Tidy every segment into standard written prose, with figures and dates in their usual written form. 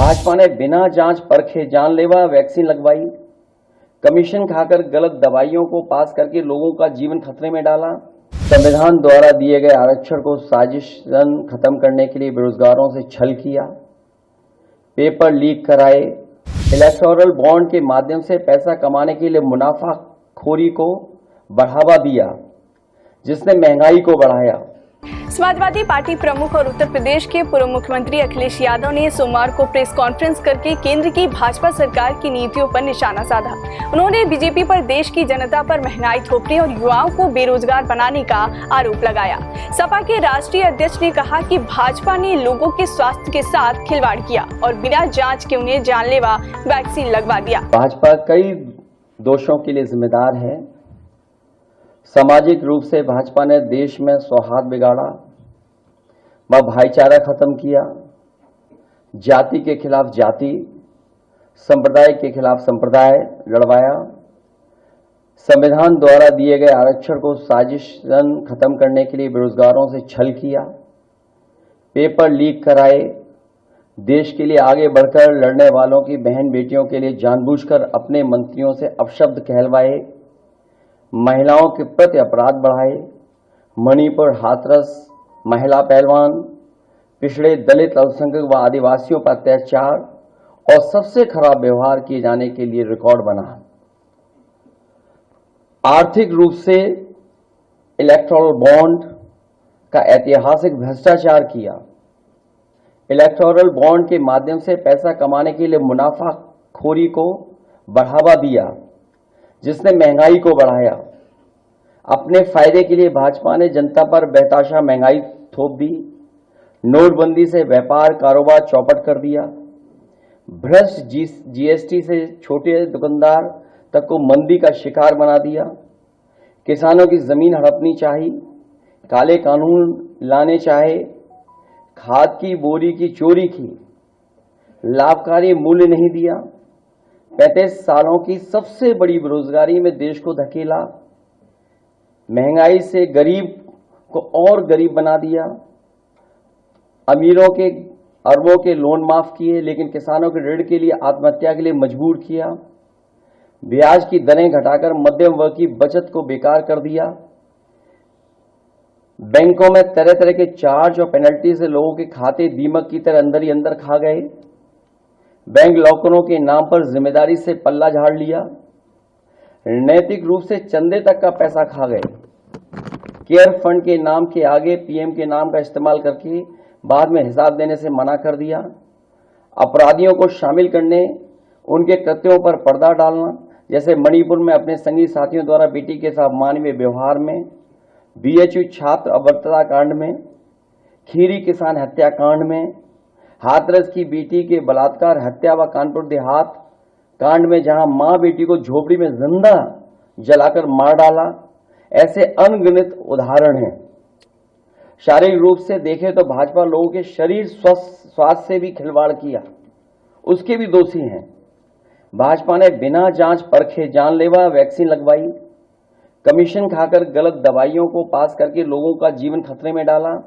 भाजपा ने बिना जांच परखे जानलेवा वैक्सीन लगवाई, कमीशन खाकर गलत दवाइयों को पास करके लोगों का जीवन खतरे में डाला, संविधान द्वारा दिए गए आरक्षण को साजिशन खत्म करने के लिए बेरोजगारों से छल किया, पेपर लीक कराए, इलेक्टोरल बॉन्ड के माध्यम से पैसा कमाने के लिए मुनाफाखोरी को बढ़ावा दिया, जिसने महंगाई को बढ़ाया। समाजवादी पार्टी प्रमुख और उत्तर प्रदेश के पूर्व मुख्यमंत्री अखिलेश यादव ने सोमवार को प्रेस कॉन्फ्रेंस करके केंद्र की भाजपा सरकार की नीतियों पर निशाना साधा। उन्होंने बीजेपी पर देश की जनता पर महंगाई थोपने और युवाओं को बेरोजगार बनाने का आरोप लगाया। सपा के राष्ट्रीय अध्यक्ष ने कहा कि भाजपा ने लोगों के स्वास्थ्य के साथ खिलवाड़ किया और बिना जांच के उन्हें जानलेवा वैक्सीन लगवा दिया। भाजपा कई दोषों के लिए जिम्मेदार है। सामाजिक रूप से भाजपा ने देश में सौहार्द बिगाड़ा, व भाईचारा खत्म किया, जाति के खिलाफ जाति, संप्रदाय के खिलाफ संप्रदाय लड़वाया, संविधान द्वारा दिए गए आरक्षण को साजिशन खत्म करने के लिए बेरोजगारों से छल किया, पेपर लीक कराए, देश के लिए आगे बढ़कर लड़ने वालों की बहन बेटियों के लिए जानबूझकर अपने मंत्रियों से अपशब्द कहलवाए, महिलाओं के प्रति अपराध बढ़ाए, मणिपुर हाथरस महिला पहलवान, पिछड़े दलित अल्पसंख्यक व आदिवासियों पर अत्याचार और सबसे खराब व्यवहार किए जाने के लिए रिकॉर्ड बना। आर्थिक रूप से इलेक्टोरल बॉन्ड का ऐतिहासिक भ्रष्टाचार किया, इलेक्टोरल बॉन्ड के माध्यम से पैसा कमाने के लिए मुनाफाखोरी को बढ़ावा दिया, जिसने महंगाई को बढ़ाया। अपने फायदे के लिए भाजपा ने जनता पर बेतहाशा महंगाई थोप दी, नोटबंदी से व्यापार कारोबार चौपट कर दिया, भ्रष्ट जीएसटी से छोटे दुकानदार तक को मंदी का शिकार बना दिया, किसानों की जमीन हड़पनी चाहिए, काले कानून लाने चाहे, खाद की बोरी की चोरी की, लाभकारी मूल्य नहीं दिया, 35 सालों की सबसे बड़ी बेरोजगारी में देश को धकेला, महंगाई से गरीब को और गरीब बना दिया, अमीरों के अरबों के लोन माफ किए लेकिन किसानों के ऋण के लिए आत्महत्या के लिए मजबूर किया, ब्याज की दरें घटाकर मध्यम वर्ग की बचत को बेकार कर दिया, बैंकों में तरह तरह के चार्ज और पेनल्टी से लोगों के खाते दीमक की तरह अंदर ही अंदर खा गए, बैंक लॉकरों के नाम पर जिम्मेदारी से पल्ला झाड़ लिया, नैतिक रूप से चंदे तक का पैसा खा गए, केयर फंड के नाम के आगे पीएम के नाम का इस्तेमाल करके बाद में हिसाब देने से मना कर दिया, अपराधियों को शामिल करने, उनके कृत्यों पर पर्दा डालना, जैसे मणिपुर में अपने संगी साथियों द्वारा बेटी के साथ मानवीय व्यवहार में, बीएचयू छात्र अभद्रता कांड में, खीरी किसान हत्याकांड में, हाथरस की बेटी के बलात्कार हत्या व कानपुर देहात कांड में जहां मां बेटी को झोपड़ी में जिंदा जलाकर मार डाला, ऐसे अनगिनत उदाहरण हैं। शारीरिक रूप से देखें तो भाजपा लोगों के शरीर स्वास्थ्य से भी खिलवाड़ किया, उसके भी दोषी हैं। भाजपा ने बिना जांच परखे जानलेवा वैक्सीन लगवाई, कमीशन खाकर गलत दवाइयों को पास करके लोगों का जीवन खतरे में डाला।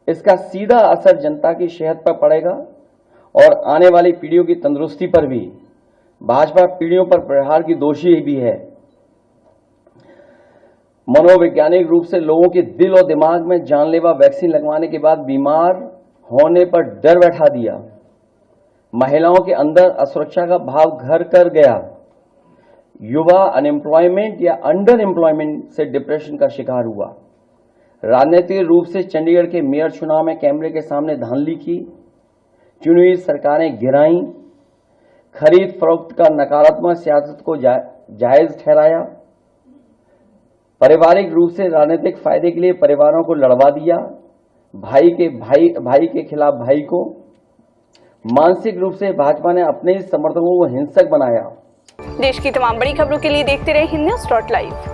इसका सीधा असर जनता की सेहत पर पड़ेगा और आने वाली पीढ़ियों की तंदुरुस्ती पर भी। भाजपा पीढ़ियों पर प्रहार की दोषी भी है। मनोवैज्ञानिक रूप से लोगों के दिल और दिमाग में जानलेवा वैक्सीन लगवाने के बाद बीमार होने पर डर बैठा दिया, महिलाओं के अंदर असुरक्षा का भाव घर कर गया, युवा अनएम्प्लॉयमेंट या अंडर एम्प्लॉयमेंट से डिप्रेशन का शिकार हुआ। राजनीतिक रूप से चंडीगढ़ के मेयर चुनाव में कैमरे के सामने धांधली की, चुनी हुई सरकारें गिराई, खरीद फरोख्त का नकारात्मक सियासत को जायज ठहराया, पारिवारिक रूप से राजनीतिक फायदे के लिए परिवारों को लड़वा दिया, भाई के खिलाफ भाई को, मानसिक रूप से भाजपा ने अपने ही समर्थकों को हिंसक बनाया। देश की तमाम बड़ी खबरों के लिए देखते रहे हिंद न्यूज़.live।